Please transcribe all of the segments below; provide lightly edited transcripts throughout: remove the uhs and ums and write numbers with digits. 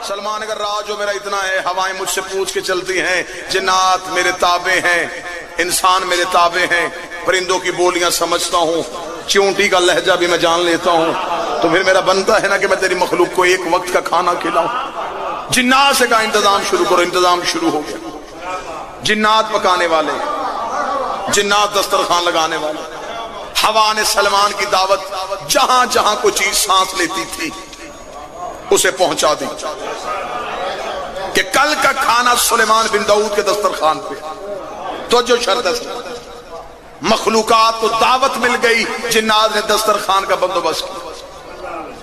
سلمان اگر راج جو میرا اتنا ہے، ہوائیں مجھ سے پوچھ کے چلتی ہیں، جنات میرے تابع ہیں، انسان میرے تابع ہیں، پرندوں کی بولیاں سمجھتا ہوں، چیونٹی کا لہجہ بھی میں جان لیتا ہوں، تو پھر میرا بنتا ہے نا کہ میں تیری مخلوق کو ایک وقت کا کھانا کھلاؤں۔ جنات سے کہا انتظام شروع کرو، انتظام شروع ہو گیا۔ جنات پکانے والے، جنات دسترخوان لگانے والے، ہوا نے سلمان کی دعوت جہاں جہاں کوئی چیز سانس لیتی تھی اسے پہنچا دی کہ کل کا کھانا سلیمان بن داؤد کے دسترخوان پہ۔ تو جو شرط ہے مخلوقات کو دعوت مل گئی، جنات نے دسترخوان کا بندوبست کیا۔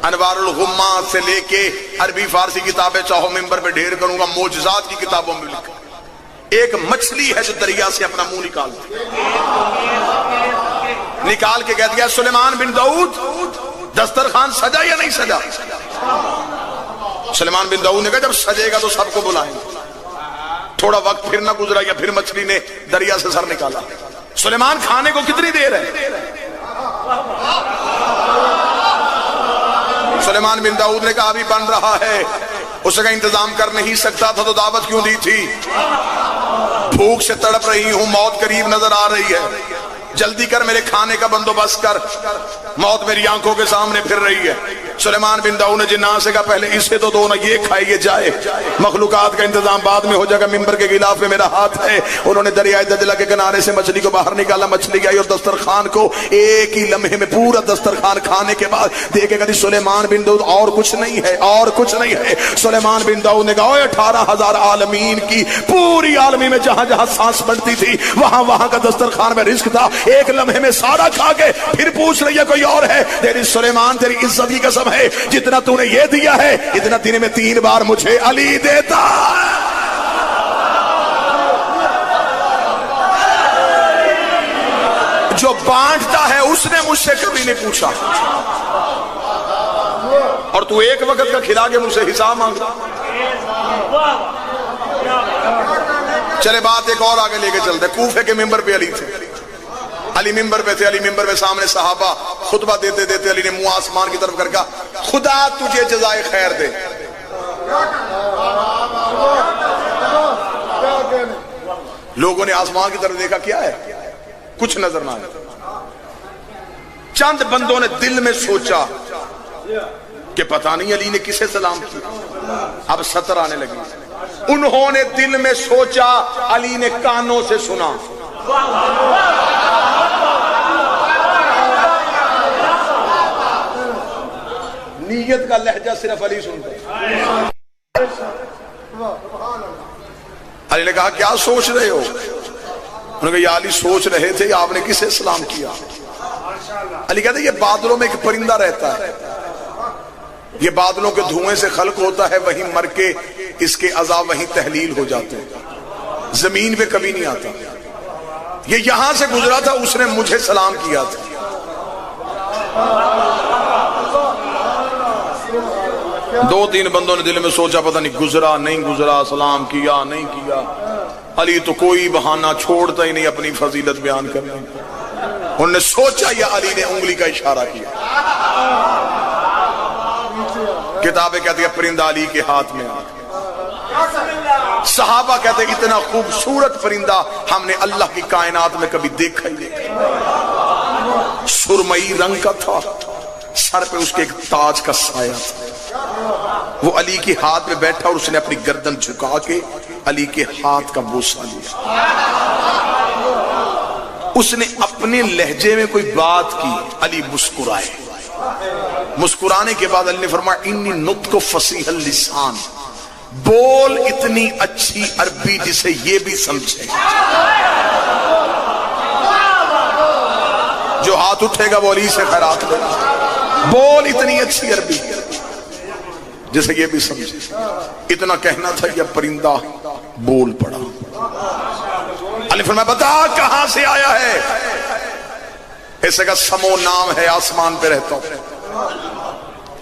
انوار الغمات سے لے کے عربی فارسی کتابیں چاہو ممبر پہ ڈھیر کروں گا، معجزات کی کتابوں میں لکھا ایک مچھلی ہے جو دریا سے اپنا منہ نکال کے کہہ دیا سلیمان بن داؤد دسترخوان سجا یا نہیں سجا؟ سلیمان بن داؤد نے کہا جب سجے گا تو سب کو بلائیں گے۔ تھوڑا وقت پھر نہ گزرا یا پھر مچھلی نے دریا سے سر نکالا۔ سلیمان کھانے کو کتنی دیر ہے؟ سلیمان بن داؤد نے کہا ابھی بن رہا ہے۔ اسے کا انتظام کر نہیں سکتا تھا تو دعوت کیوں دی تھی؟ بھوک سے تڑپ رہی ہوں، موت قریب نظر آ رہی ہے، جلدی کر میرے کھانے کا بندوبست کر، موت میری آنکھوں کے سامنے پھر رہی ہے۔ سلیمان بن داؤد نے جنات سے کہا پہلے اسے تو دو نا، یہ کھائیے جائے، مخلوقات کا انتظام بعد میں ہو جائے گا، ممبر کے غلاف میں میرا ہاتھ ہے۔ انہوں نے دریائے دجلہ کے کنارے سے مچھلی کو باہر نکالا، مچھلی آئی اور دسترخوان کو ایک ہی لمحے میں پورا دسترخوان کھانے کے بعد دیکھے گا سلیمان بن داؤد اور کچھ نہیں ہے، اور کچھ نہیں ہے۔ سلیمان بن داؤد نے کہا 18,000 عالمین کی پوری عالمی میں جہاں جہاں سانس بڑھتی تھی وہاں وہاں کا دسترخوان میں رزق تھا، ایک لمحے میں سارا کھا کے پھر پوچھ رہی ہے کوئی اور ہے؟ تیری سلیمان تیری عزت کی قسم ہے، جتنا تو نے یہ دیا ہے اتنا دن میں 3 بار مجھے علی دیتا۔ جو بانٹتا ہے اس نے مجھ سے کبھی نہیں پوچھا، اور تو ایک وقت کا کھلا کے مجھ سے حساب مانگتا۔ چلے بات ایک اور آگے لے کے چلتے، کوفے کے ممبر پہ علی تھے، علی ممبر پہ تھے، علی ممبر پہ سامنے صحابہ خطبہ دیتے دیتے علی نے منہ آسمان کی طرف کر کہا خدا تجھے جزائے خیر دے۔ لوگوں نے آسمان کی طرف دیکھا، کیا ہے؟ کچھ نظر نہ آیا۔ چند بندوں نے دل میں سوچا کہ پتہ نہیں علی نے کسے سلام کیا، اب سطر آنے لگی۔ انہوں نے دل میں سوچا علی نے کانوں سے سنا۔ نیت کا لہجہ صرف علی سنتا ہے۔ علی نے کہا کیا سوچ رہے ہو؟ انہوں نے کہا یا علی سوچ رہے تھے آپ نے کسے سلام کیا؟ علی کہتے ہیں یہ بادلوں میں ایک پرندہ رہتا ہے، یہ بادلوں کے دھوئیں سے خلق ہوتا ہے، وہیں مر کے اس کے عذاب وہیں تحلیل ہو جاتے ہیں، زمین پہ کبھی نہیں آتا۔ یہ یہاں سے گزرا تھا، اس نے مجھے سلام کیا تھا۔ دو تین بندوں نے دل میں سوچا پتہ نہیں گزرا نہیں گزرا، سلام کیا نہیں کیا۔ علی تو کوئی بہانہ چھوڑتا ہی نہیں اپنی فضیلت بیان کرنے۔ انہوں نے سوچا یا علی نے انگلی کا اشارہ کیا۔ کتابیں کہتی ہے پرندہ علی کے ہاتھ میں، صحابہ کہتے ہیں اتنا خوبصورت پرندہ ہم نے اللہ کی کائنات میں کبھی دیکھا ہی نہیں۔ سرمئی رنگ کا تھا، سر پہ اس کے ایک تاج کا سایہ تھا۔ وہ علی کے ہاتھ میں بیٹھا اور اس نے اپنی گردن جھکا کے علی کے ہاتھ کا بوسہ لیا۔ اس نے اپنے لہجے میں کوئی بات کی، علی مسکرائے۔ مسکرانے کے بعد علی نے فرمایا انی نطق فصیح اللسان، بول اتنی اچھی عربی جسے یہ بھی سمجھے۔ جو ہاتھ اٹھے گا وہ علی سے خیرات لے گا۔ بول اتنی اچھی عربی جسے یہ بھی سمجھے۔ اتنا کہنا تھا یہ پرندہ بول پڑا۔ علی فرمایا بتا کہاں سے آیا ہے؟ ایسے کا سمو نام ہے، آسمان پہ رہتا ہوں۔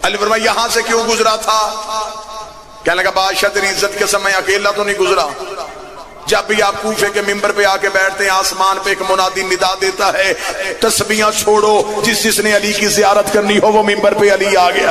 علی فرمایا یہاں سے کیوں گزرا تھا؟ کہنے لگا بادشاہ تیری عزت کے سمے اکیلا تو نہیں گزرا، جب بھی آپ کوفے کے ممبر پہ آ کے بیٹھتے ہیں آسمان پہ ایک منادی ندا دیتا ہے تسبیحاں چھوڑو، جس نے علی کی زیارت کرنی ہو وہ ممبر پہ علی آ گیا۔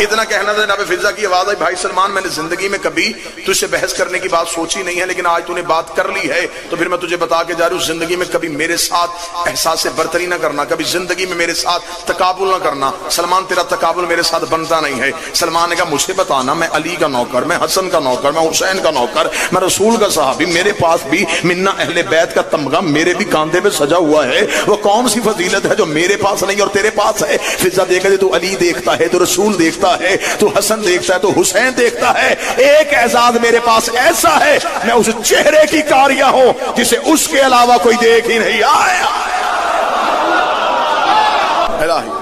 اتنا کہنا تھا جناب فضا کی آواز آئی بھائی سلمان میں نے زندگی میں کبھی تجھ سے بحث کرنے کی بات سوچی نہیں ہے، لیکن آج تو نے بات کر لی ہے تو پھر میں تجھے بتا کے جا رہی ہوں زندگی میں کبھی میرے ساتھ احساس برتری نہ کرنا، کبھی زندگی میں میرے ساتھ تقابل نہ کرنا۔ سلمان تیرا تقابل میرے ساتھ بنتا نہیں ہے۔ سلمان نے کہا مجھے بتانا، میں علی کا نوکر، میں حسن کا نوکر، میں حسین کا نوکر، میں رسول کا صحابی، میرے پاس بھی منا اہل بیت کا تمغہ میرے بھی کاندھے پہ سجا ہوا ہے، وہ کون سی فضیلت ہے جو میرے پاس نہیں اور تیرے پاس ہے؟ فضا دیکھا تو علی دیکھتا ہے، تو رسول دیکھتا ہے، تو حسن دیکھتا ہے، تو حسین دیکھتا ہے، ایک اعزاز میرے پاس ایسا ہے میں اس چہرے کی کاریاں ہوں جسے اس کے علاوہ کوئی دیکھ ہی نہیں آیا۔ الہی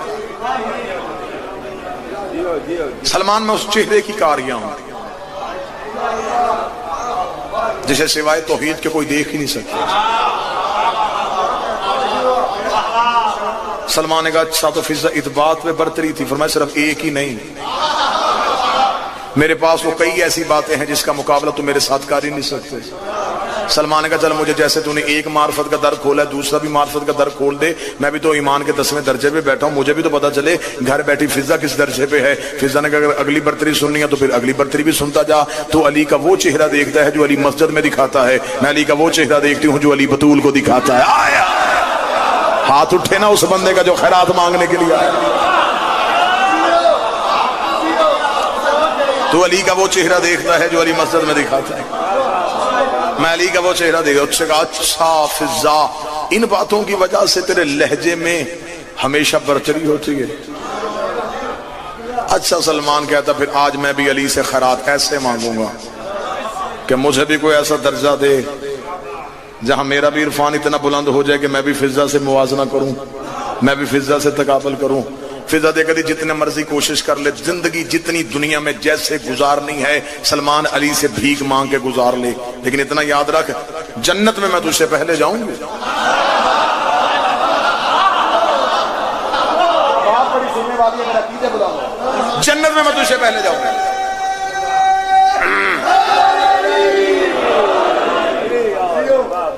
سلمان میں اس چہرے کی کاریاں ہوں جسے سوائے توحید کے کوئی دیکھ ہی نہیں سکتا۔ سلمان نے کہا اچھا تو فضا اس بات پہ برتری تھی؟ فرمایا صرف ایک ہی نہیں، میرے پاس وہ کئی ایسی باتیں ہیں جس کا مقابلہ تو میرے ساتھ کر ہی نہیں سکتے۔ سلمان نے کہا چل مجھے جیسے تو نے ایک معرفت کا در کھولا ہے دوسرا بھی معرفت کا در کھول دے، میں بھی تو ایمان کے 10ویں درجے پہ بیٹھا ہوں، مجھے بھی تو پتا چلے گھر بیٹھی فضا کس درجے پہ ہے۔ فضا نے کہا اگر اگلی برتری سننی ہے تو پھر اگلی برتری بھی سنتا جا۔ تو علی کا وہ چہرہ دیکھتا ہے جو علی مسجد میں دکھاتا ہے، میں علی کا وہ چہرہ دیکھتی ہوں جو علی بطول کو دکھاتا ہے۔ آیا ہاتھ اٹھے نا اس بندے کا جو خیرات مانگنے کے لیے آیا۔ تو علی کا وہ چہرہ دیکھتا ہے جو علی مسجد میں دکھاتا ہے، میں علی کا وہ چہرہ دیکھا۔ اس سے کہا اچھا فضا ان باتوں کی وجہ سے تیرے لہجے میں ہمیشہ برتری ہوتی ہے؟ اچھا سلمان کہتا پھر آج میں بھی علی سے خیرات ایسے مانگوں گا کہ مجھے بھی کوئی ایسا درجہ دے جہاں میرا بھی عرفان اتنا بلند ہو جائے کہ میں بھی فضا سے موازنہ کروں، میں بھی فضا سے تقابل کروں۔ فضا دیکھا دی جتنے مرضی کوشش کر لے، زندگی جتنی دنیا میں جیسے گزارنی ہے سلمان علی سے بھیک مانگ کے گزار لے، لیکن اتنا یاد رکھ جنت میں تجھ سے پہلے جاؤں گی۔ جنت میں تجھ سے پہلے جاؤں گا۔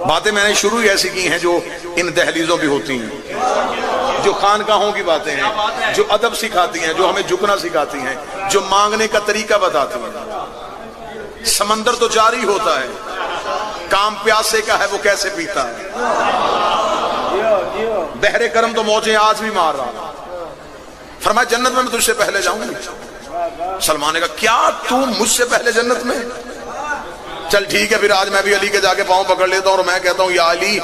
باتیں میں نے شروع ہی ایسی کی ہیں جو ان دہلیزوں بھی ہوتی ہیں، جو خانقاہوں کی باتیں ہیں، جو ادب سکھاتی ہیں، جو ہمیں جھکنا سکھاتی ہیں، جو مانگنے کا طریقہ بتاتی ہیں۔ سمندر تو جاری ہوتا ہے، کام پیاسے کا ہے وہ کیسے پیتا ہے۔ بحر کرم تو موجیں آج بھی مار رہا۔ فرمایا جنت میں تجھ سے پہلے جاؤں گی۔ سلمان نے کہا کیا تو مجھ سے پہلے جنت میں؟ چل ٹھیک ہے پھر آج میں بھی علی کے جا کے پاؤں پکڑ لیتا ہوں اور میں کہتا ہوں یا علی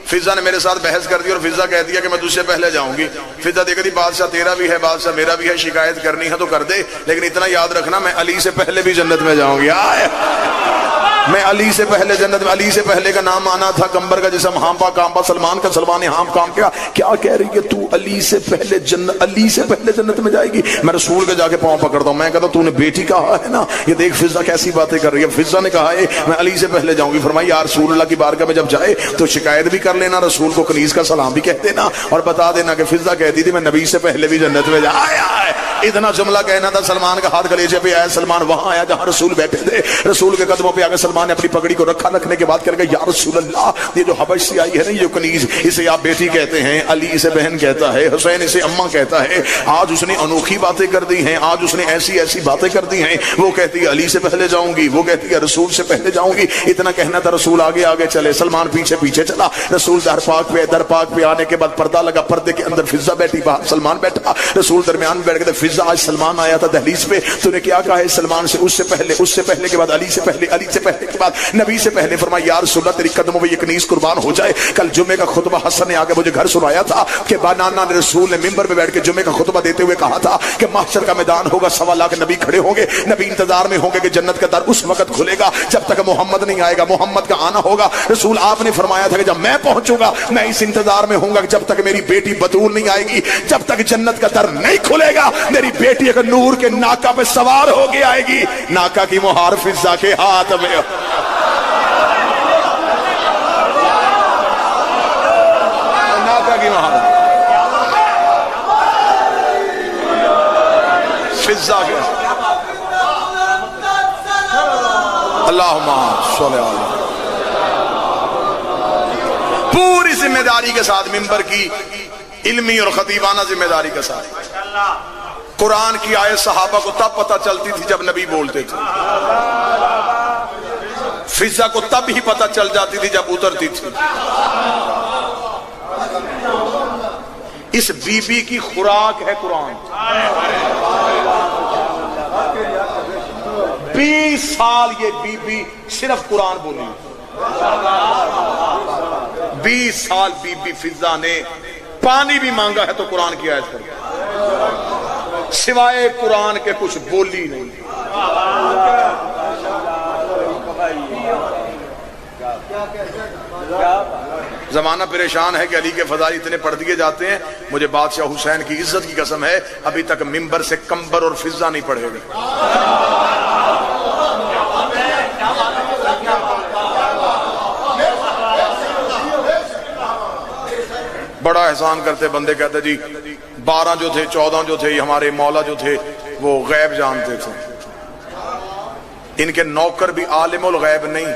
فضا نے میرے ساتھ بحث کر دی اور فضا کہہ دیا کہ میں تجھ سے پہلے جاؤں گی۔ فضا دیکھ دی بادشاہ تیرا بھی ہے بادشاہ میرا بھی ہے، شکایت کرنی ہے تو کر دے، لیکن اتنا یاد رکھنا میں علی سے پہلے بھی جنت میں جاؤں گی۔ میں علی سے پہلے جنت میں، علی سے پہلے کا نام آنا تھا کمبر کا جسم ہانپا کانپا، سلمان کا سلمان ہانپ کام کیا کہہ رہی ہے تو علی سے پہلے جنت، علی سے پہلے جنت میں جائے گی؟ میں رسول کے جا کے پاؤں پکڑتا ہوں، میں کہتا ہوں تو نے بیٹی کہا ہے نا، یہ دیکھ فضا کیسی باتیں کر رہی ہے۔ فضا نے کہا ہے میں علی سے پہلے جاؤں گی۔ فرمائی یا رسول اللہ کی بارگاہ میں جب جائے تو شکایت بھی کر لینا، رسول کو کنیز کا سلام بھی کہہ دینا اور بتا دینا کہ فضا کہتی تھی میں نبی سے پہلے بھی جنت میں جایا۔ اتنا جملہ کہنا تھا، سلمان کا ہاتھ کلیجے پہ آیا، سلمان وہاں آیا جہاں رسول بیٹھے تھے، رسول کے قدموں پہ آ کے سلمان نے اپنی پگڑی کو رکھنے کے بعد کہہ گا یا رسول اللہ یہ جو حبش سے آئی ہے نا یہ کنیز، اسے آپ بیٹی کہتے ہیں، علی اسے بہن کہتا ہے، حسین اسے اماں کہتا ہے۔ آج اس نے انوکھی باتیں کر دی ہیں، آج اس نے ایسی ایسی باتیں کر دی ہیں، وہ کہتی ہے علی سے پہلے جاؤں گی، وہ کہتی ہے رسول سے پہلے جاؤں گی۔ اتنا کہنا تھا، رسول آگے آگے چلے، سلمان پیچھے پیچھے چلا۔ رسول در پاک پہ آنے کے بعد پردہ لگا، پردے کے اندر فضا بیٹھی، باہر سلمان بیٹھا، رسول درمیان بیٹھ گئے۔ فضا آج سلمان آیا تھا دہلیز پہ، تو نے کیا کہا ہے سلمان سے؟ اس سے پہلے کے بعد علی سے پہلے، علی سے پہلے کے بعد نبی سے پہلے۔ فرمایا یا رسول اللہ تیری قدموں میں یہ کنیز قربان ہو جائے۔ کل جمعے کا خطبہ حسن نے آگے مجھے گھر سنایا تھا کہ بانانا نے رسول نے منبر پہ بیٹھ کے جمعے کا خطبہ دیتے ہوئے کہا تھا کہ محشر کا میدان ہوگا، 1.25 لاکھ نبی کھڑے ہوں گے، نبی انتظار میں ہوں گے کہ جنت کا در اس وقت کھلے گا جب تک محمد نہیں آئے گا، محمد کا آنا ہوگا۔ رسول آپ نے فرمایا تھا کہ جب میں پہنچوں گا میں اس انتظار میں ہوں گا کہ جب تک میری بیٹی بطول نہیں آئے گی، جب تک جنت کا در نہیں کھلے گا، میری بیٹی اگر نور کے ناکا پہ سوار ہو کے آئے گی، ناکا کی مہار فضا کے ہاتھ میں، کی مہار فضا کے، اللہم صلی اللہ، پوری ذمہ داری کے ساتھ، منبر کی علمی اور خطیبانہ ذمہ داری کے ساتھ قرآن کی آیت صحابہ کو تب پتہ چلتی تھی جب نبی بولتے تھے، فضا کو تب ہی پتہ چل جاتی تھی جب اترتی تھی۔ اس بی بی کی خوراک ہے قرآن۔ 20 سال یہ بی بی صرف قرآن بولی، 20 سال بی بی فضا نے پانی بھی مانگا ہے تو قرآن کی آیت کر سوائے قرآن کے کچھ بولی نہیں۔ زمانہ پریشان ہے کہ علی کے فضائل اتنے پڑھ دیے جاتے ہیں، مجھے بادشاہ حسین کی عزت کی قسم ہے ابھی تک ممبر سے کمبر اور فضا نہیں پڑھے گئے۔ بڑا احسان کرتے بندے، کہتے جی 12 جو تھے 14 جو تھے ہمارے مولا جو تھے وہ غیب جانتے تھے۔ ان کے نوکر بھی عالم الغیب نہیں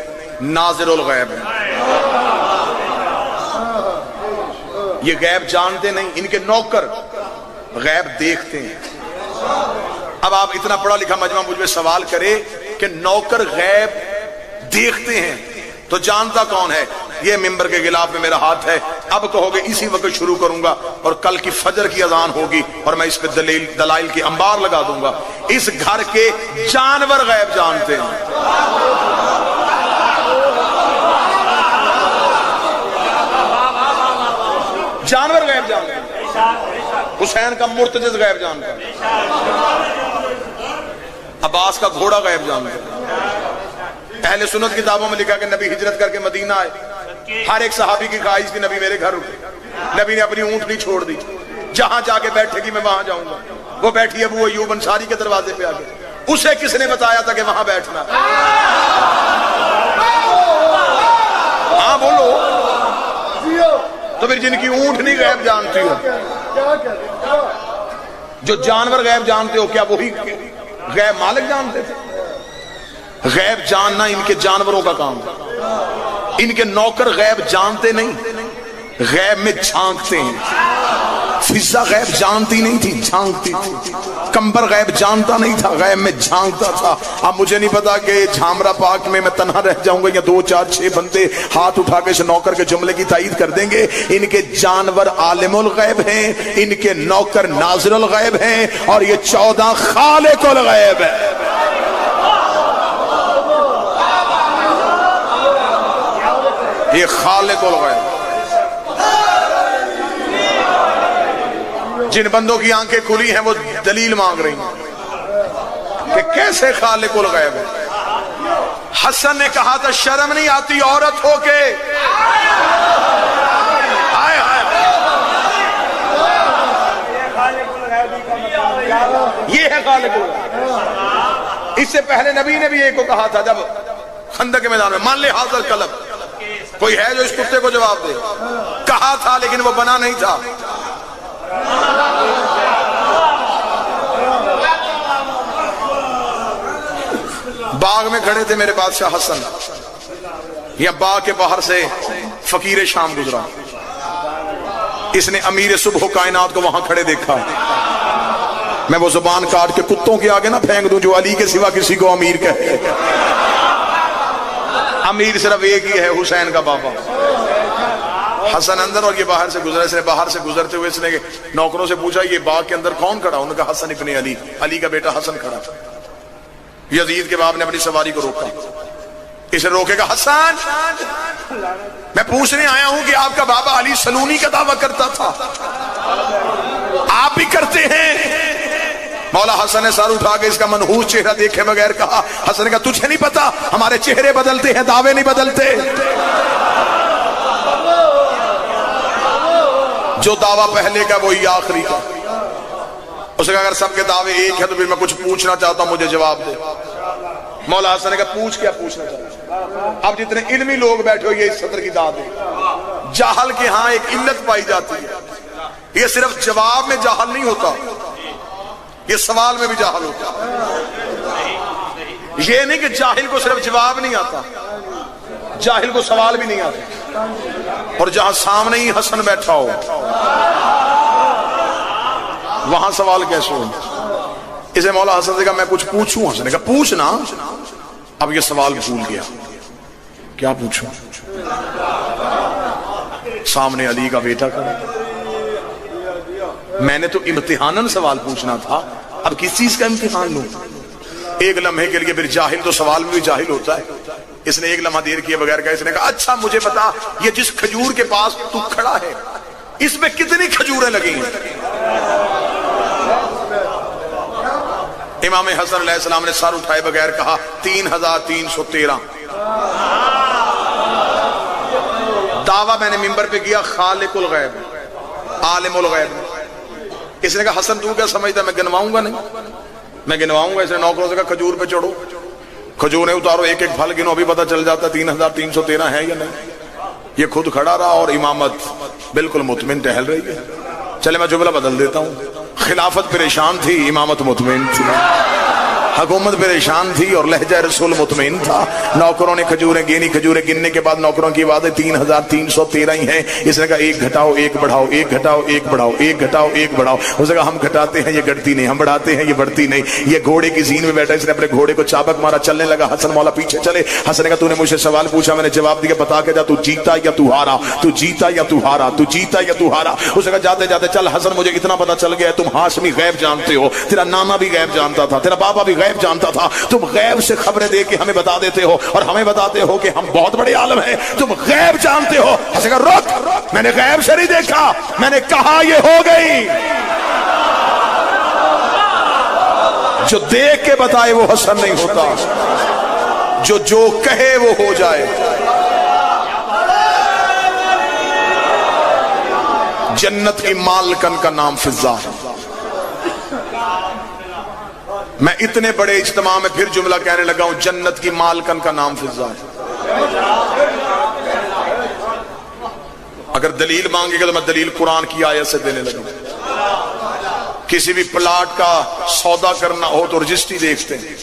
ناظر الغیب ہیں، یہ غیب جانتے نہیں، ان کے نوکر غیب دیکھتے ہیں۔ اب آپ اتنا پڑھا لکھا مجمع مجھ میں سوال کرے کہ نوکر غیب دیکھتے ہیں تو جانتا کون ہے؟ یہ ممبر کے غلاف میں میرا ہاتھ ہے، اب کہو گے اسی وقت شروع کروں گا اور کل کی فجر کی اذان ہوگی اور میں اس پہ دلائل کی انبار لگا دوں گا۔ اس گھر کے جانور غیب جانتے ہیں۔ جانور غیب جانتے ہیں۔ حسین کا مرتجز غیب جانتا ہے، عباس کا گھوڑا غیب جانتا ہے۔ اہل سنت کتابوں میں لکھا کہ نبی ہجرت کر کے مدینہ آئے، ہر ایک صحابی کی خواہش کی نبی میرے گھر رکے، نبی نے اپنی اونٹنی چھوڑ دی، جہاں جا کے بیٹھے گی میں وہاں جاؤں گا۔ وہ بیٹھی ابو ایوب انصاری کے دروازے پہ آگے، اسے کس نے بتایا تھا کہ وہاں بیٹھنا؟ ہاں بولو، تو پھر جن کی اونٹنی غیب جانتی ہو، جو جانور غیب جانتے ہو، کیا وہی غیب مالک جانتے تھے؟ غیب جاننا ان کے جانوروں کا کام ہے، ان کے نوکر غیب جانتے نہیں، غیب میں جھانکتے ہیں۔ فضا غیب جانتی نہیں تھی، جھانکتی تھی۔ کمبر غیب جانتا نہیں تھا، غیب میں جھانکتا تھا۔ اب مجھے نہیں پتا کہ جھامرا پاک میں تنہا رہ جاؤں گا یا 2 4 6 بندے ہاتھ اٹھا کے اس نوکر کے جملے کی تائید کر دیں گے۔ ان کے جانور عالم الغیب ہیں، ان کے نوکر ناظر الغیب ہیں، اور یہ 14 خالق الغیب ہے۔ یہ خالق الغیب، جن بندوں کی آنکھیں کھلی ہیں وہ دلیل مانگ رہی ہیں کہ کیسے خالق الغیب ہے۔ حسن نے کہا تھا شرم نہیں آتی عورت ہو کے، یہ ہے خالق الغیب۔ اس سے پہلے نبی نے بھی ایک کو کہا تھا جب خندق کے میدان میں، مان لے حاضر قلب، کوئی ہے جو اس کتے کو جواب دے؟ کہا تھا لیکن وہ بنا نہیں تھا۔ باغ میں کھڑے تھے میرے بادشاہ حسن، یا باغ کے باہر سے فقیر شام گزرا، اس نے امیر صبح کائنات کو وہاں کھڑے دیکھا۔ میں وہ زبان کاٹ کے کتوں کے آگے نہ پھینک دوں جو علی کے سوا کسی کو امیر کہے۔ امیر صرف ایک ہی ہے، حسین کا بابا۔ حسن اندر اور یہ باہر سے گزرا، اس نے باہر سے گزرتے ہوئے اس نے نوکروں سے پوچھا یہ باغ کے اندر کون کھڑا؟ انہوں نے کہا حسن ابن علی، علی کا بیٹا حسن کھڑا۔ یزید کے باپ نے اپنی سواری کو روکا، اسے روکے گا حسن میں پوچھنے آیا ہوں کہ آپ کا بابا علی سلونی کا دعویٰ کرتا تھا، آپ بھی کرتے ہیں؟ مولا حسن نے سر اٹھا کے اس کا منحوس چہرہ دیکھے بغیر کہا، حسن نے کہا تجھے نہیں پتا ہمارے چہرے بدلتے ہیں، دعوے نہیں بدلتے۔ جو دعویٰ پہلے کا وہی آخری کا۔ اس نے کہا اگر سب کے دعوے ایک ہے تو پھر میں کچھ پوچھنا چاہتا ہوں، مجھے جواب دے۔ مولا حسن نے کہا پوچھ کیا پوچھنا چاہتا ہوں؟ اب جتنے علمی لوگ بیٹھے ہو یہ اس صدر کی داد ہے۔ جاہل کے ہاں ایک علت پائی جاتی ہے، یہ صرف جواب میں جاہل نہیں ہوتا، یہ سوال میں بھی جاہل ہوتا۔ یہ نہیں کہ جاہل کو صرف جواب نہیں آتا، جاہل کو سوال بھی نہیں آتا۔ اور جہاں سامنے ہی حسن بیٹھا ہو وہاں سوال کیسے ہو؟ اسے مولا حسن سے کہا میں کچھ پوچھوں؟ حسن نے کہا پوچھنا. اب یہ سوال بھول گیا, کیا پوچھوں؟ سامنے علی کا بیٹا کھڑا, میں نے تو امتحاناً سوال پوچھنا تھا, اب کس چیز کا امتحان لوں؟ ایک لمحے کے لیے پھر جاہل تو سوال میں بھی جاہل ہوتا ہے. اس نے ایک لمحہ دیر کیے بغیر کہا, اس نے کہا اچھا مجھے بتا, یہ جس کھجور کے پاس تو کھڑا ہے اس میں کتنی کھجوریں لگی ہیں؟ امام حسن علیہ السلام نے سر اٹھائے بغیر کہا 3313. دعویٰ میں نے ممبر پہ کیا خالق الغیب عالم الغیب. اس نے کہا حسن تو کیا سمجھتا, میں گنواؤں گا؟ نہیں میں گنواؤں گا. اس نے نوکروں سے کہا کھجور پہ چڑھو, کھجوریں اتارو, ایک ایک پھل گنو, ابھی پتہ چل جاتا 3313 ہے یا نہیں. یہ خود کھڑا رہا اور امامت بالکل مطمئن ٹہل رہی ہے. چلے میں جملہ بدل دیتا ہوں. خلافت پریشان تھی, امامت مطمئن تھی. حکومت پریشان تھی اور لہجہ رسول مطمئن تھا. نوکروں نے کھجوریں گینی, کھجوریں گننے کے بعد نوکروں کی باتیں 3313 ہی ہیں. اس نے کہا ایک گھٹاؤ ایک بڑھاؤ, ایک گھٹاؤ ایک بڑھاؤ, ایک گھٹاؤ ایک بڑھاؤ. اس نے کہا ہم گھٹاتے ہیں یہ گھٹتی نہیں, ہم بڑھاتے ہیں یہ بڑھتی نہیں. یہ گھوڑے کی زین میں بیٹھا, اس نے اپنے گھوڑے کو چابک مارا, چلنے لگا. حسن مولا پیچھے چلے. حسن نے کہا تو نے مجھ سے سوال پوچھا, میں نے جواب دیا, بتا کے جا تو جیتا یا تو ہارا, تو جیتا یا تو ہارا, تو جیتا یا تو ہارا. اس نے کہا جاتے جاتے چل حسن مجھے اتنا پتا چل گیا تم ہاشمی غیب جانتے ہو, تیرا نانا بھی غیب جانتا تھا, تیرا بابا بھی غیب جانتا تھا, تم غیب سے خبریں دے کے ہمیں بتا دیتے ہو اور ہمیں بتاتے ہو کہ ہم بہت بڑے عالم ہیں, تم غیب جانتے ہو. حسن کہا رک, میں نے غیب سے نہیں دیکھا, میں نے کہا یہ ہو گئی. جو دیکھ کے بتائے وہ حسن نہیں ہوتا, جو کہے وہ ہو جائے. جنت کی مالکن کا نام فضا ہے. میں اتنے بڑے اجتماع میں پھر جملہ کہنے لگا ہوں, جنت کی مالکن کا نام فضا ہے. اگر دلیل مانگے گا تو میں دلیل قرآن کی آیت سے دینے لگا ہوں. کسی بھی پلاٹ کا سودا کرنا ہو تو رجسٹری دیکھتے ہیں,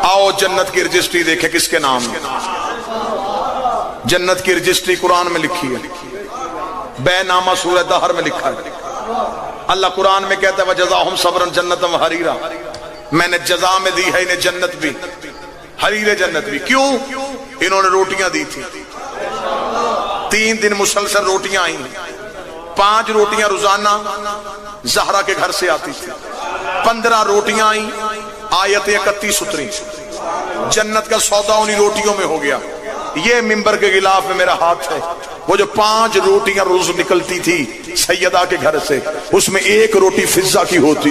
آؤ جنت کی رجسٹری دیکھیں کس کے نام ہے. جنت کی رجسٹری قرآن میں لکھی ہے, بے نامہ سورہ دہر میں لکھا ہے. اللہ قرآن میں کہتا ہے وَجَزَاهُمْ صَبْرًا جَنَّةً وَحَرِيرًا, میں نے جزا میں دی ہے انہیں جنت بھی, حریر جنت بھی. کیوں؟ انہوں نے روٹیاں دی تھی, 3 دن مسلسل روٹیاں آئیں, 5 روٹیاں روزانہ زہرا کے گھر سے آتی تھی, 15 روٹیاں آئیں, آیت 31 اتری. جنت کا سودا انہی روٹیوں میں ہو گیا. یہ ممبر کے غلاف میں میرا ہاتھ ہے. وہ جو 5 روٹیاں روز نکلتی تھی سیدہ کے گھر سے, اس میں 1 روٹی فضا کی ہوتی.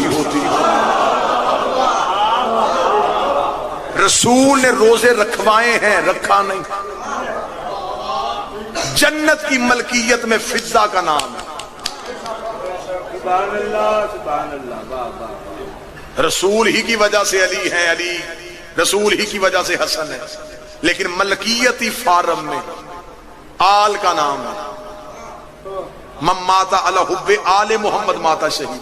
رسول نے روزے رکھوائے ہیں, رکھا نہیں. جنت کی ملکیت میں فضا کا نام ہے. سبحان اللہ سبحان اللہ. رسول ہی کی وجہ سے علی ہے, علی رسول ہی کی وجہ سے حسن ہے, لیکن ملکیتی فارم میں آل کا نام ہے. من ماتا علی حب آل محمد ماتا شہید.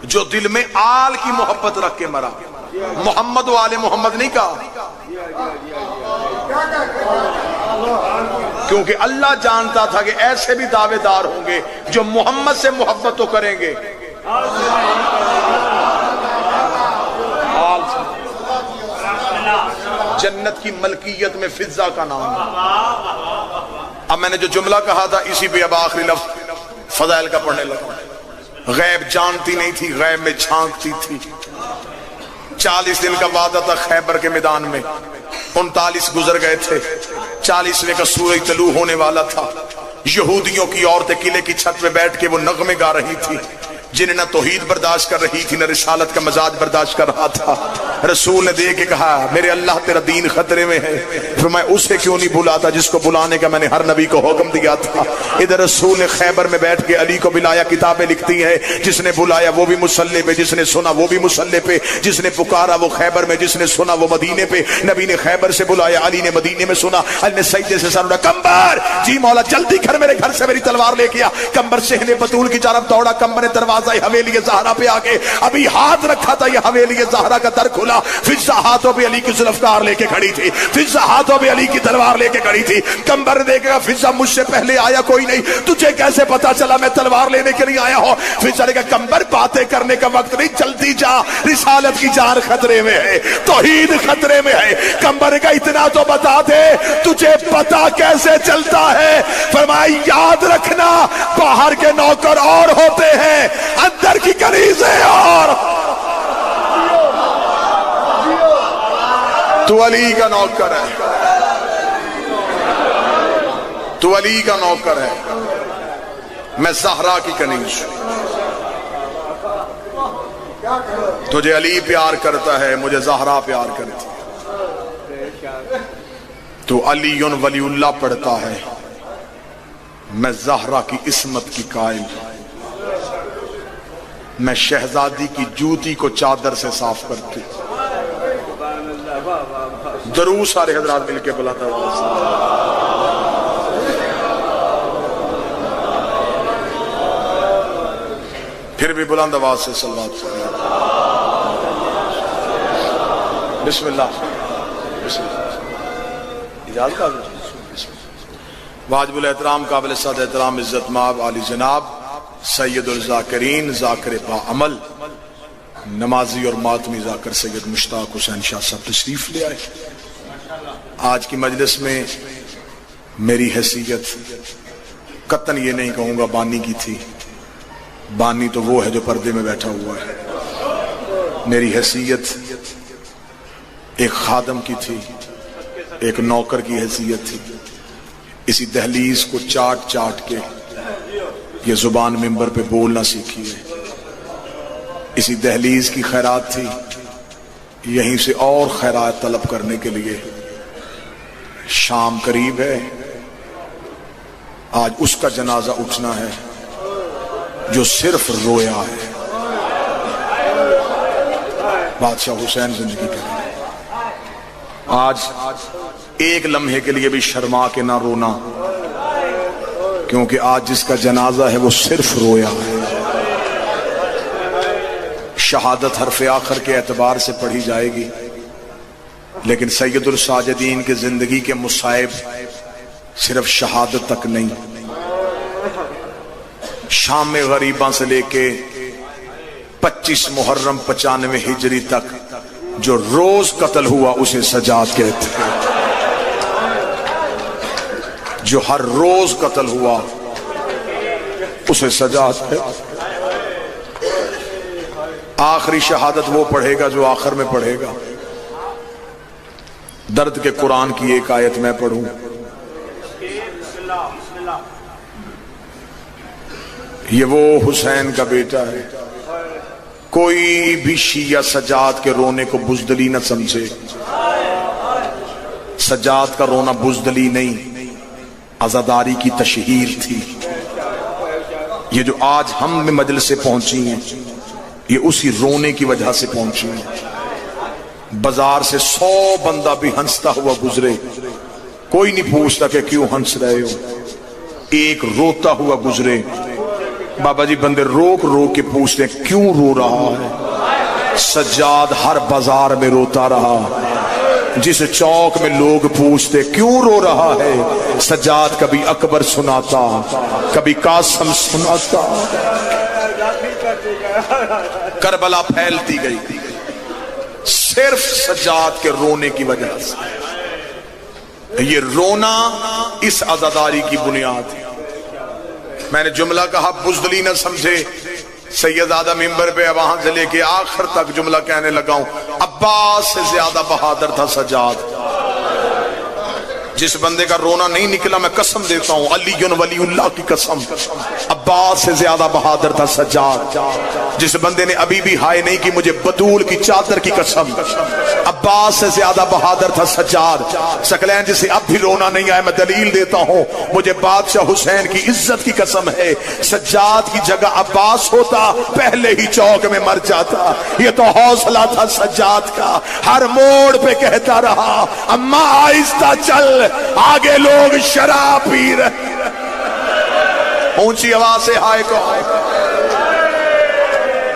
جو دل میں آل کی محبت رکھ کے مرا, محمد و آل محمد نہیں کہا, کیونکہ اللہ جانتا تھا کہ ایسے بھی دعوے دار ہوں گے جو محمد سے محبت تو کریں گے. جنت کی ملکیت میں فضا کا نام ہے. اب میں نے جو جملہ کہا تھا اسی پہ اب آخری لفظ فضائل کا پڑھنے لگا. غیب جانتی نہیں تھی, غیب میں جھانکتی تھی. 40 دن کا وعدہ تھا خیبر کے میدان میں, 39 گزر گئے تھے, 40ویں کا سورج طلوع ہونے والا تھا. یہودیوں کی عورتیں قلعے کی چھت پہ بیٹھ کے وہ نغمے گا رہی تھی, جنہیں نہ توحید برداشت کر رہی تھی نہ رسالت کا مزاج برداشت کر رہا تھا. رسول نے دیکھ کے کہا میرے اللہ تیرا دین خطرے میں ہے. فرمایا اسے کیوں نہیں بلاتا جس کو بلانے کا میں نے ہر نبی کو حکم دیا تھا. ادھر رسول نے خیبر میں بیٹھ کے علی کو بلایا. کتابیں لکھتی ہیں جس نے بلایا وہ بھی مصلی پہ, جس نے سنا وہ بھی مصلی پہ, جس نے پکارا وہ خیبر میں, جس نے سنا وہ مدینے پہ. نبی نے خیبر سے بلایا, علی نے مدینے میں سنا. علی نے سجدے سے سر اٹھا, کمبر جی مولا جلدی کر میرے گھر سے میری تلوار لے کے آ. کمبر شہن بطول کی جانب دوڑا, کمبر نے دروازہ تھا یہ حویلی زہرا پہ آگے ابھی ہاتھ رکھا تھا یہ حویلی زہرا کا در کھلا. فضا ہاتھوں پہ علی کی ذوالفقار لے کے کھڑی تھی, فضا ہاتھوں پہ علی کی تلوار لے کے کھڑی تھی. قمبر نے دیکھا فضا مجھ سے پہلے آیا کوئی نہیں, تجھے کیسے پتا چلا میں تلوار لینے کے لیے آیا ہوں؟ فضا نے کہا قمبر باتیں کرنے کا وقت نہیں, جلدی جا, رسالت کی جان خطرے میں ہے, توحید خطرے میں ہے. قمبر کا اتنا تو بتا دے تجھے پتا کیسے چلتا ہے؟ فرمایا یاد رکھنا باہر کے نوکر اور ہوتے ہیں, اندر کی کنیزیں اور. تو علی کا نوکر ہے, تو علی کا نوکر ہے, میں زہرا کی کنیز ہوں. تجھے علی پیار کرتا ہے, مجھے زہرا پیار کرتی ہے. تو علی ولی اللہ پڑھتا ہے, میں زہرا کی عصمت کی قائل ہوں. میں شہزادی کی جوتی کو چادر سے صاف کرتی ہوں. درود سارے حضرات مل کے بلاتا ہوں. پھر بھی بلند آواز سے صلوات پڑھیں. بسم اللہ, بسم اللہ. اجازت کا واجب الاحترام قابل صد احترام عزت مآب علی جناب سید الذاکرین ذاکر با عمل نمازی اور ماتمی ذاکر سید مشتاق حسین شاہ صاحب تشریف لے آئے. آج کی مجلس میں میری حیثیت قطعاً یہ نہیں کہوں گا بانی کی تھی, بانی تو وہ ہے جو پردے میں بیٹھا ہوا ہے. میری حیثیت ایک خادم کی تھی, ایک نوکر کی حیثیت تھی. اسی دہلیز کو چاٹ چاٹ کے یہ زبان منبر پہ بولنا سیکھی ہے. اسی دہلیز کی خیرات تھی, یہیں سے اور خیرات طلب کرنے کے لیے. شام قریب ہے, آج اس کا جنازہ اٹھنا ہے جو صرف رویا ہے. بادشاہ حسین زندگی کرے. آج ایک لمحے کے لیے بھی شرما کے نہ رونا, کیونکہ آج جس کا جنازہ ہے وہ صرف رویا ہے. شہادت حرف آخر کے اعتبار سے پڑھی جائے گی, لیکن سید الساجدین کے زندگی کے مصائب صرف شہادت تک نہیں, شام غریباں سے لے کے 25 محرم 95 ہجری تک جو روز قتل ہوا اسے سجاد کہتے ہیں. جو ہر روز قتل ہوا اسے سجاد کہتے ہیں. آخری شہادت وہ پڑھے گا جو آخر میں پڑھے گا. درد کے قرآن کی ایک آیت میں پڑھوں. یہ وہ حسین کا بیٹا ہے. کوئی بھی شیعہ سجاد کے رونے کو بزدلی نہ سمجھے. سجاد کا رونا بزدلی نہیں, عزاداری کی تشہیر تھی. یہ جو آج ہم میں مجلس سے پہنچی ہیں یہ اسی رونے کی وجہ سے پہنچی ہیں. بازار سے 100 بندہ بھی ہنستا ہوا گزرے, کوئی نہیں پوچھتا کہ کیوں ہنس رہے ہو. ایک روتا ہوا گزرے, بابا جی بندے روک روک کے پوچھتے ہیں کیوں رو رہا ہے. سجاد ہر بازار میں روتا رہا. جس چوک میں لوگ پوچھتے کیوں رو رہا ہے, سجاد کبھی اکبر سناتا, کبھی قاسم سناتا. کربلا پھیلتی گئی صرف سجاد کے رونے کی وجہ سے. یہ رونا اس عزاداری کی بنیاد ہے. میں نے جملہ کہا بزدلی نہ سمجھے. سیدزادہ ممبر پہ وہاں سے لے کے آخر تک جملہ کہنے لگا ہوں. عباس سے زیادہ بہادر تھا سجاد. جس بندے کا رونا نہیں نکلا میں قسم دیتا ہوں, علی ولی اللہ کی قسم, عباس سے زیادہ بہادر تھا سجاد. جس بندے نے ابھی بھی ہائے نہیں کی مجھے بطول کی چادر کی قسم, عباس سے زیادہ بہادر تھا سجاد. سکلین جسے اب بھی رونا نہیں آیا میں دلیل دیتا ہوں, مجھے بادشاہ حسین کی عزت کی قسم ہے. سجاد کی جگہ عباس ہوتا پہلے ہی چوک میں مر جاتا. یہ تو حوصلہ تھا سجاد کا. ہر موڑ پہ کہتا رہا اماں آہستہ چل, آگے لوگ شراب پی رہے. اونچی آواز سے ہائے کو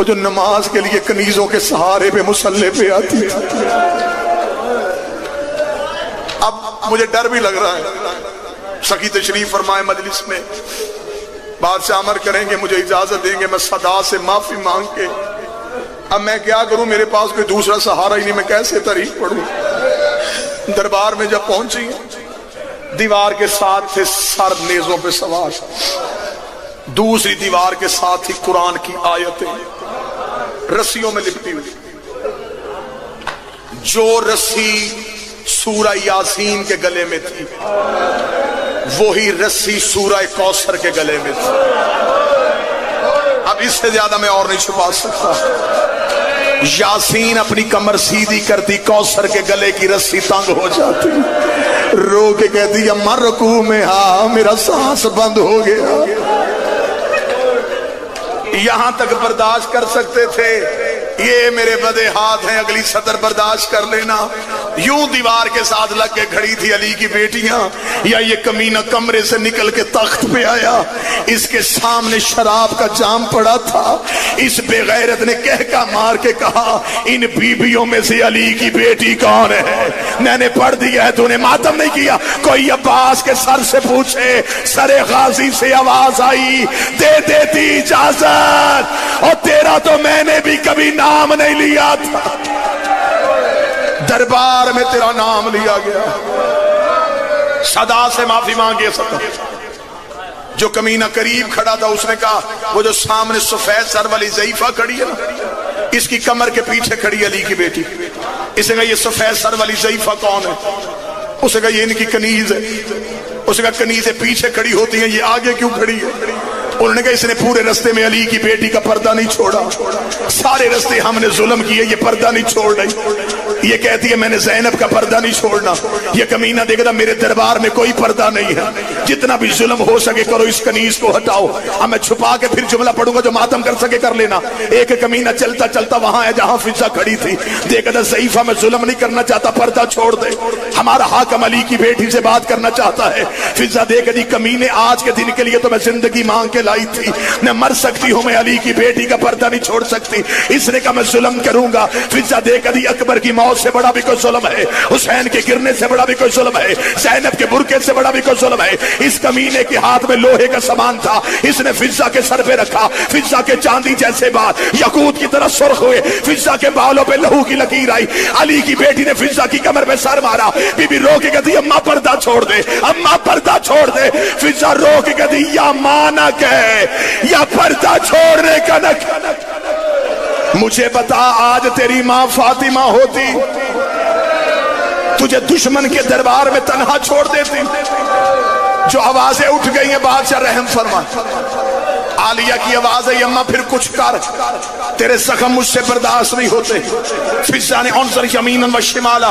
وہ جو نماز کے لیے کنیزوں کے سہارے پہ مصلے پہ آتی تھی. اب مجھے ڈر بھی لگ رہا ہے. سخی تشریف فرمائے مجلس میں، بادشاہ امر کریں گے، مجھے اجازت دیں گے میں صدا سے معافی مانگ کے. اب میں کیا کروں، میرے پاس کوئی دوسرا سہارا ہی نہیں، میں کیسے تاریخ پڑھوں. دربار میں جب پہنچی دیوار کے ساتھ تھے سر نیزوں پہ سوار، دوسری دیوار کے ساتھ ہی قرآن کی آیتیں رسیوں میں لپٹی ہوئی. جو رسی سورہ یاسین کے گلے میں تھی وہی رسی سورہ کوثر کے گلے میں تھی. اب اس سے زیادہ میں اور نہیں چھپا سکتا. یاسین اپنی کمر سیدھی کرتی، کوثر کے گلے کی رسی تنگ ہو جاتی، رو کے کہتی اماں رکوع میں ہاں میرا سانس بند ہو گیا. یہاں تک برداشت کر سکتے تھے، یہ میرے بدے ہاتھ ہیں، اگلی سطر برداشت کر لینا. یوں دیوار کے ساتھ لگ کے کھڑی تھی علی کی بیٹیاں. یا یہ کمینہ کمرے سے نکل کے تخت پہ آیا، اس کے سامنے شراب کا جام پڑا تھا. اس بے غیرت نے کہکا مار کے کہا ان بیویوں میں سے علی کی بیٹی کون ہے؟ میں نے پڑھ دیا ہے، تو نے ماتم نہیں کیا. کوئی عباس کے سر سے پوچھے. سر غازی سے آواز آئی دے دیتی اجازت، اور تیرا تو میں نے بھی کبھی نام نہیں لیا تھا، دربار میں تیرا نام لیا گیا. صدا سے معافی مانگے. جو کمینہ قریب کھڑا تھا اس نے کہا وہ جو سامنے سفید سر والی ضعیفہ کھڑی ہے نا، اس کی کمر کے پیچھے کھڑی علی کی بیٹی. اس نے کہا یہ سفید سر والی ضعیفہ کون ہے؟ اس نے کہا یہ ان کی کنیز ہے. اس نے کہا کنیزیں پیچھے کھڑی ہوتی ہیں، یہ آگے کیوں کھڑی ہے؟ انہوں نے کہا اس نے پورے رستے میں علی کی بیٹی کا پردہ نہیں چھوڑا، سارے رستے ہم نے ظلم کیے، یہ پردہ نہیں چھوڑ رہی. یہ کہتی ہے میں نے زینب کا پردہ نہیں چھوڑنا. یہ کمینہ دیکھتا میرے دربار میں کوئی پردہ نہیں ہے، جتنا بھی ظلم ہو سکے کرو، اس کنیز کو ہٹاؤ. اب میں چھپا کے پھر جملہ پڑھوں گا، جو ماتم کر سکے کر لینا. ایک کمینہ چلتا چلتا وہاں ہے جہاں فضا کھڑی تھی، دیکھتا ضعیفہ میں ظلم نہیں کرنا چاہتا، پردہ چھوڑ دے، ہمارا حاکم علی کی بیٹی سے بات کرنا چاہتا ہے. فضا دیکھ دی کمینے آج کے دن کے لیے تو میں زندگی مانگ کے لائی تھی، میں مر سکتی ہوں، میں علی کی بیٹی کا پردہ نہیں چھوڑ سکتی. اس نے کہا میں ظلم کروں گا. فضا دیکھ دی اکبر کی موت سے بڑا بھی کوئی ظلم ہے، حسین کے گرنے سے بڑا بھی کوئی ظلم ہے، زینب کے برقعے سے بڑا بھی کوئی ظلم ہے. اس کمینے کے ہاتھ میں لوہے کا سامان تھا، اس نے فضا کے سر پہ رکھا. فضا کے چاندی جیسے بال یاقوت کی طرح سرخ ہوئے، فضا کے بالوں پہ لہو کی لکیر آئی. علی کی بیٹی نے فضا کی کمر پہ سر مارا. بی بی رو کے کہتی اماں پردہ چھوڑ دے، اماں پردہ چھوڑ دے. فضا رو کے کہتی یا ماں نہ کہے یا پردہ چھوڑنے کا نہ کہے. مجھے بتا آج تیری ماں فاطمہ ہوتی تجھے دشمن کے دربار میں تنہا چھوڑ دیتی. جو آوازیں اٹھ گئی ہیں بادشاہ رحم فرما. عالیہ کی آواز ہے اماں پھر کچھ کر، تیرے زخم مجھ سے برداشت نہیں ہوتے. فضا نے انظر یمینا و شمالا،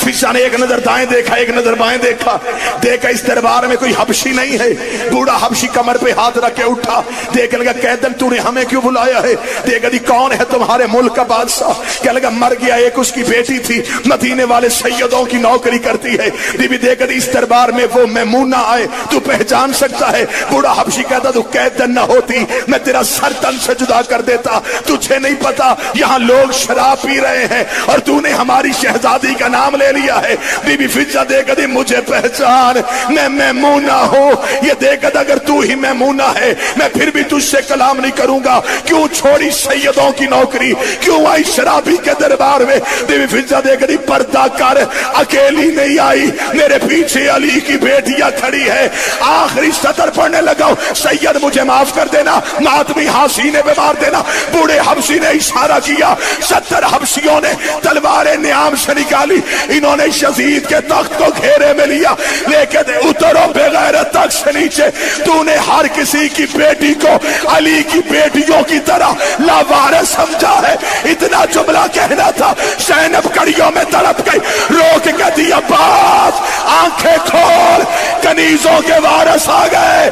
فضا نے ایک نظر دائیں دیکھا ایک نظر بائیں دیکھا. دیکھا اس دربار میں کوئی حبشی نہیں ہے. بوڑھا حبشی کمر پہ ہاتھ رکھ کے اٹھا. دیکھ لگا قیدن تو نے ہمیں کیوں بلایا ہے؟ دیکھا دی کون ہے تمہارے ملک کا بادشاہ؟ کہہ لگا مر گیا، ایک اس کی بیٹی تھی، مدینے والے سیدوں کی نوکری کرتی ہے. بی بی دیکھا دی اس دربار میں وہ میمونہ آئے، تو پہچان سکتا ہے؟ بوڑھا حبشی کہتا تو قیدن نہ ہوتی میں تیرا سر تن سے جدا کر دیتا. تجھے نہیں پتا یہاں لوگ شراب پی رہے ہیں اور تو نے ہماری شہزادی کا نام لے لیا ہے. بی بی فضا دیکھ دی مجھے پہچان، میں میمونہ ہوں. یہ دیکھ اگر تو ہی میمونہ ہے میں پھر بھی تجھ سے کلام نہیں کروں گا. کیوں چھوڑی سیدوں کی نوکری، کیوں آئی شرابی کے دربار میں؟ بی بی فضا دیکھ دی پردہ کر، اکیلی نہیں آئی، میرے پیچھے علی کی بیٹیاں کھڑی ہے. آخری سطر پڑھنے لگا سید مجھے معاف کر دینا، ماتمی حسینے پہ مار دینا. بوڑھے حبشی نے اشارہ کیا، 70 حبشیوں نے تلواریں نیام سے نکالی. انہوں نے یزید کے تخت کو گھیرے میں لیا. لیکن اترو بغیر تخت سے نیچے. تو نے ہر کسی کی بیٹی کو علی کی بیٹیوں کی طرح لاوارث سمجھا ہے. اتنا جملہ کہنا تھا، زینب کڑیوں میں تڑپ گئی، رو کے کہتی عباس آنکھیں کھول، کنیزوں کے وارث آ گئے،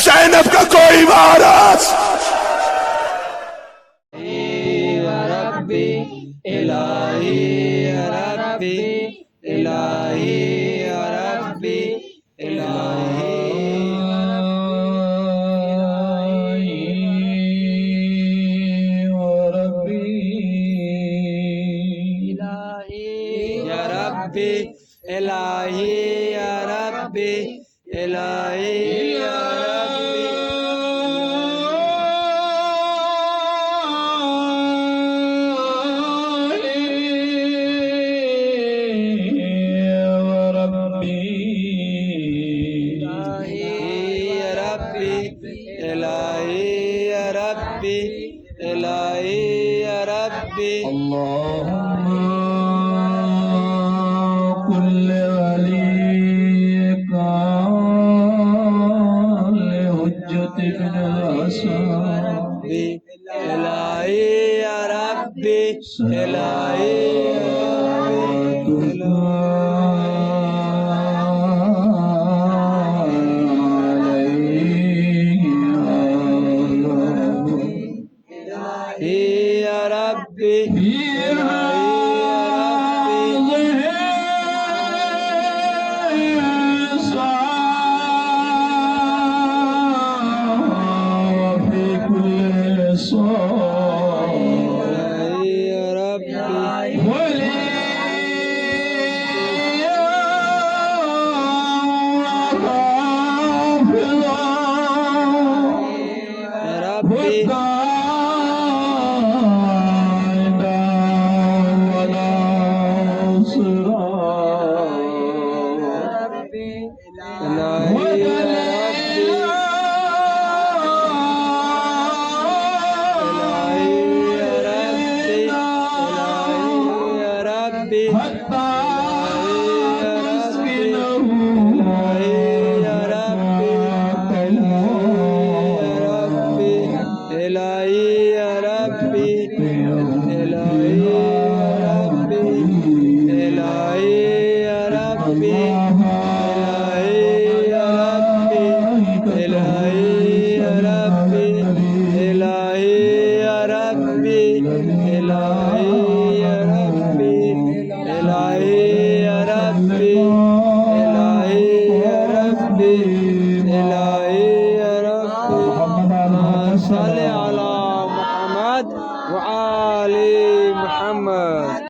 زینب کا کوئی وارث. الہی ربی الہی ربی الہی ربی إلهي يا ربي إلهي يا ربي إلهي يا ربي اللهم كل وليك لحجة بن الحسن إلهي يا ربي إلهي يا ربي